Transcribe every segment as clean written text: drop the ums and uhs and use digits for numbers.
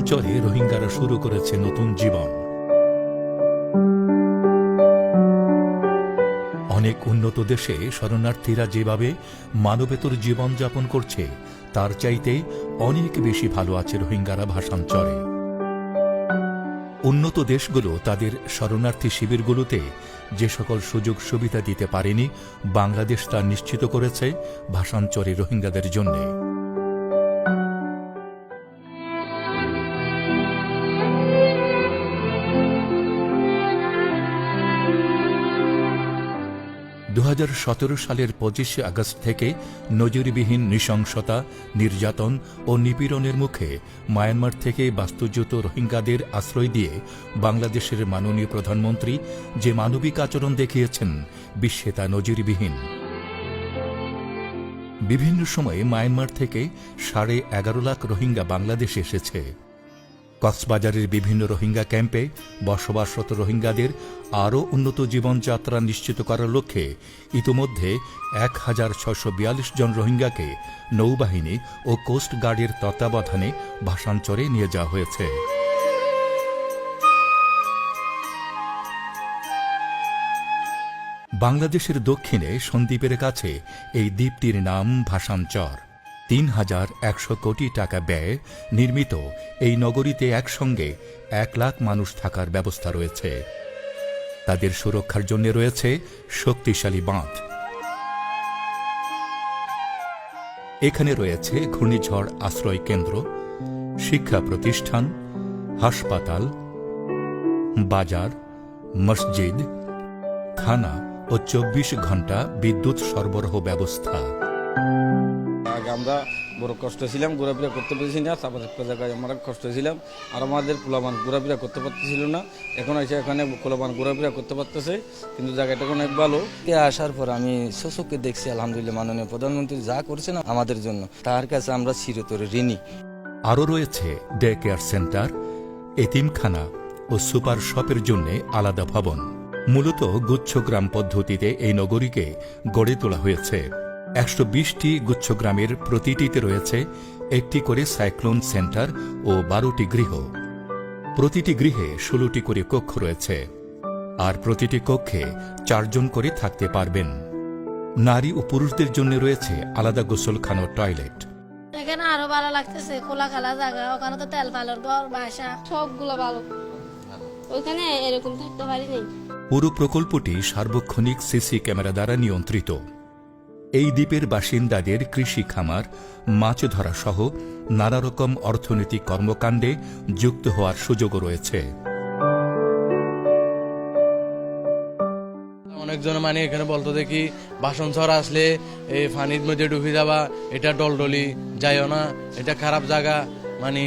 ভাষাঞ্চলে রোহিঙ্গারা শুরু করেছে নতুন জীবন। অনেক উন্নত দেশে শরণার্থীরা যেভাবে মানবেতর জীবনযাপন করছে তার চাইতে অনেক বেশি ভালো আছে রোহিঙ্গারা ভাষাঞ্চলে। উন্নত দেশগুলো তাদের শরণার্থী শিবিরগুলোতে যে সকল সুযোগ সুবিধা দিতে পারেনি, বাংলাদেশ তা নিশ্চিত করেছে ভাষাঞ্চলে রোহিঙ্গাদের জন্যে। সালের 25 আগস্ট থেকে নজিরবিহীন নৃশংসতা, নির্যাতন ও নিপীড়নের মুখে মায়ানমার থেকে বাস্তুচ্যুত রোহিঙ্গাদের আশ্রয় দিয়ে বাংলাদেশের মাননীয় প্রধানমন্ত্রী যে মানবিক আচরণ দেখিয়েছেন, বিশ্বে তা নজিরবিহীন। বিভিন্ন সময়ে মায়ানমার থেকে 11.5 লাখ রোহিঙ্গা বাংলাদেশে এসেছে। কক্সবাজারের বিভিন্ন রোহিঙ্গা ক্যাম্পে বসবাসরত রোহিঙ্গাদের আরও উন্নত জীবনযাত্রা নিশ্চিত করার লক্ষ্যে ইতোমধ্যে 1642 জন রোহিঙ্গাকে নৌবাহিনী ও কোস্ট গার্ডের তত্ত্বাবধানে ভাষাঞ্চলে নিয়ে যাওয়া হয়েছে। বাংলাদেশের দক্ষিণে সন্দ্বীপের কাছে এই দ্বীপটির নাম ভাষাঞ্চর। 3100 কোটি টাকা ব্যয়ে নির্মিত এই নগরীতে একসঙ্গে 1 লাখ মানুষ থাকার ব্যবস্থা রয়েছে। তাদের সুরক্ষার জন্য রয়েছে শক্তিশালী বাঁধ। এখানে রয়েছে ঘূর্ণিঝড় আশ্রয় কেন্দ্র, শিক্ষা প্রতিষ্ঠান, হাসপাতাল, বাজার, মসজিদ, থানা ও 24 ঘণ্টা বিদ্যুৎ সরবরাহ ব্যবস্থা। আমরা বড় কষ্ট ছিলাম, ঘোরাফেরা করতে পারছি না। তারপর একটা জায়গায় আমরা কষ্ট ছিলাম, আর আমাদের পোলাপান ঘোরাফেরা করতে পারতেছিল না। এখন এসে এখানে পোলাপান ঘোরাফেরা করতে পারতেছে, কিন্তু জায়গাটা অনেক ভালো। আসার পর আমি চোখে দেখছি আলহামদুলিল্লাহ মাননীয় প্রধানমন্ত্রী যা করেছেন আমাদের জন্য, তার কাছে আমরা চিরতরে ঋণী। আরও রয়েছে ডে কেয়ার সেন্টার, এতিমখানা ও সুপার শপের জন্য আলাদা ভবন। মূলত গুচ্ছগ্রাম পদ্ধতিতে এই নগরীকে গড়ে তোলা হয়েছে। 120টি গুচ্ছগ্রামের প্রতিটিতে রয়েছে একটি করে সাইক্লোন সেন্টার ও 12টি গৃহ। প্রতিটি গৃহে 16টি করে কক্ষ রয়েছে, আর প্রতিটি কক্ষে 4 জন করে থাকতে পারবেন। নারী ও পুরুষদের জন্য রয়েছে আলাদা গোসলখানা ও টয়লেট। এখানে আরো ভালো লাগতেছে, খোলা খালা জায়গা, ওখানে তো তেল ফালের ঘর, বাসা সবগুলো ভালো। ওইখানে এরকম থাকতে পারিনি। পুরো প্রকল্পটি সার্বক্ষণিক সিসি ক্যামেরা দ্বারা নিয়ন্ত্রিত। এই দ্বীপের বাসিন্দাদের কৃষি খামার, মাছ ধরা সহ নানা রকম অর্থনৈতিক কর্মকাণ্ডে যুক্ত হওয়ার সুযোগও রয়েছে। অনেকজন মানে এখানে বলতো দেখি ভাষাঞ্চর আসলে এই পানির মধ্যে ডুবে যাবা, এটা ডলডলি যাইও না, এটা খারাপ জায়গা, মানে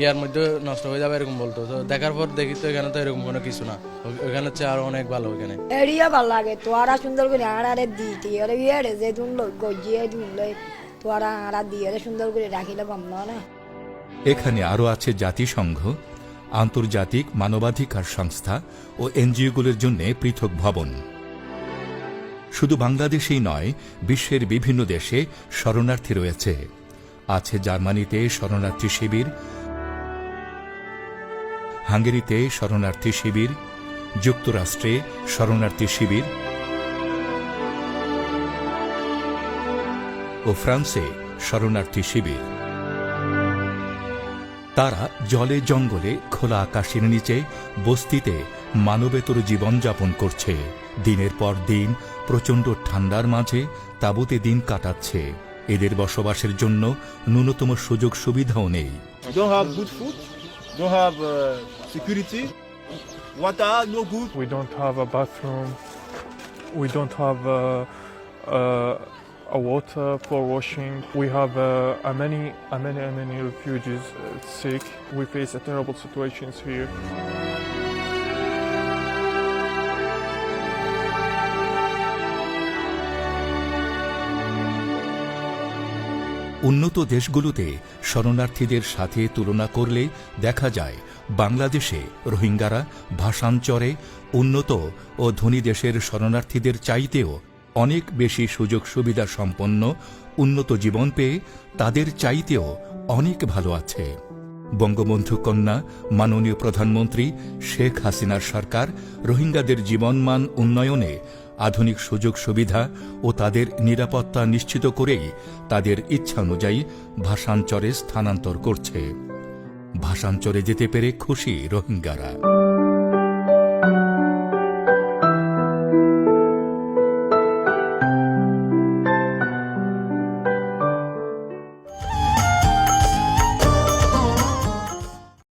ইয়ার মধ্যে নষ্ট হয়ে যাবে এরকম বলতো। তো দেখার পর দেখি তো এখানে তো এরকম কোনো কিছু না, ওখানে হচ্ছে আরো অনেক ভালো। ওখানে এরিয়া ভালো লাগে, তোরা সুন্দর করে আড়ারে দিতে ইয়ে যে তুমি গজিয়ে দিলে তোরা আড়া দিয়ে সুন্দর করে রাখিলে বন্ধ না। এখানে আরও আছে জাতিসংঘ, আন্তর্জাতিক মানবাধিকার সংস্থা ও এনজিওগুলোর জন্য পৃথক ভবন। শুধু বাংলাদেশেই নয়, বিশ্বের বিভিন্ন দেশে শরণার্থী রয়েছে। আছে জার্মানিতে শরণার্থী শিবির, হাঙ্গেরিতে শরণার্থী শিবির, যুক্তরাষ্ট্রে শরণার্থী শিবির ও ফ্রান্সে শরণার্থী শিবির। তারা জলে জঙ্গলে খোলা আকাশের নিচে বস্তিতে মানবেতর জীবনযাপন করছে। দিনের পর দিন প্রচণ্ড ঠান্ডার মাঝে তাঁবুতে দিন কাটাচ্ছে। এদের বসবাসের জন্য ন্যূনতম সুযোগ সুবিধাও নেই। Don't have security, water no good. We don't have a bathroom. We don't have a water for washing. We have many refugees sick. We face terrible situations here. উন্নত দেশগুলোতে শরণার্থীদের সাথে তুলনা করলে দেখা যায় বাংলাদেশে রোহিঙ্গারা ভাষাঞ্চরে উন্নত ও ধনী দেশের শরণার্থীদের চাইতেও অনেক বেশি সুযোগ সুবিধা সম্পন্ন, উন্নত জীবন পেয়ে তাদের চাইতেও অনেক ভালো আছে। বঙ্গবন্ধু কন্যা মাননীয় প্রধানমন্ত্রী শেখ হাসিনার সরকার রোহিঙ্গাদের জীবনমান উন্নয়নে আধুনিক সুযোগ সুবিধা ও তাদের নিরাপত্তা নিশ্চিত করেই তাদের ইচ্ছা অনুযায়ী ভাষাঞ্চরে স্থানান্তর করছে। ভাষাঞ্চরে যেতে পেরে খুশি রোহিঙ্গারা।